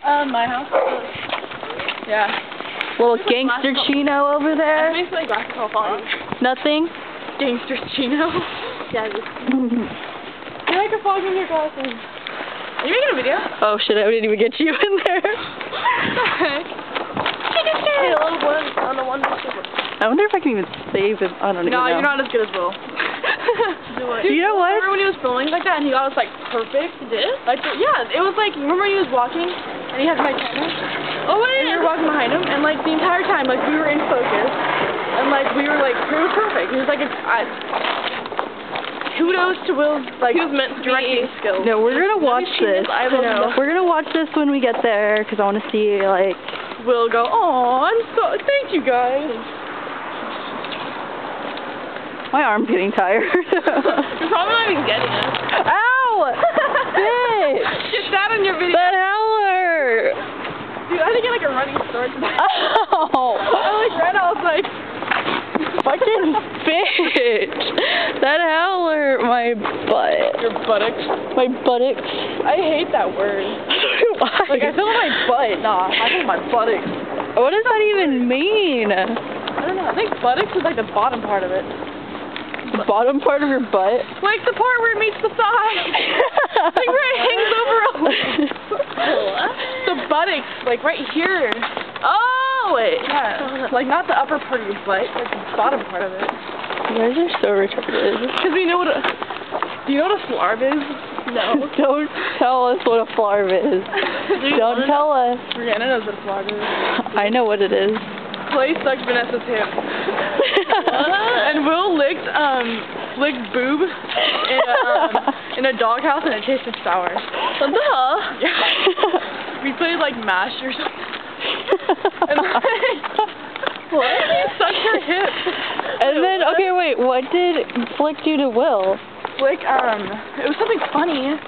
My house. Yeah. Little gangster Chino over there. It's basically basketball falling. Nothing? Gangster Chino. Yeah. You like a fog in your glasses. Are you making a video? Oh shit, I didn't even get you in there. What the heck? Hey, a little one on the one. I wonder if I can even save him. I don't even know. No, you're not as good as Will. Dude, you know what? Remember when he was filming like that and he got us like perfect? He did? Like, yeah, it was like, remember he was walking and he had my camera? Oh wait! And we were walking behind him and like the entire time, like we were in focus and like we were like, it was perfect. He was like, kudos to Will's like, he was meant to directing skills. No, we're gonna watch this. I know. We're gonna watch this when we get there because I want to see like. Will go, oh, thank you guys. My arm's getting tired. You're probably not even getting it. Ow! Bitch! Get that in your video. That howler! Dude, I didn't get like a running start today. Ow! I like read, I was like, fucking bitch! That howler, my butt. your buttocks. My buttocks. I hate that word. Why? Like, I feel my butt. Nah, I feel my buttocks. What does that even mean? I don't know. I think buttocks is like the bottom part of it. The bottom part of your butt? Like the part where it meets the thigh. Like where it hangs over. The buttocks, like right here. Oh, wait. Yeah. Like not the upper part of your butt, like the bottom part of it. You guys are so retarded. Because we know what a... Do you know what a flarb is? No. Don't tell us what a flarb is. Don't tell us. Brianna knows what a flarb is. I know what it is. Clay sucked Vanessa's hip. And Will licked boob in a doghouse and it tasted sour. What the hell? Yeah. We played like MASH or something. And like, what? He sucked her hip. And then, okay, wait, what did Flick do to Will? Flick, it was something funny.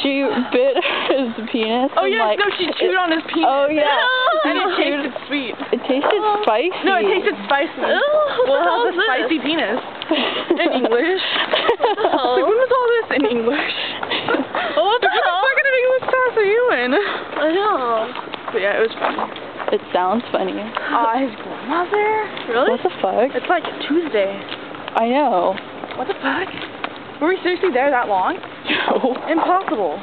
She bit his penis. Oh, and, yes, like, no, she chewed on his penis. Oh, yeah. And it tasted sweet. It tasted spicy. No, it tasted spicy. Will has a spicy penis. In English. Like, when was all this in English? What the hell? What kind of English class are you in? I know. But yeah, it was funny. It sounds funny. His grandmother? Really? What the fuck? It's like Tuesday. I know. What the fuck? Were we seriously there that long? No. Impossible.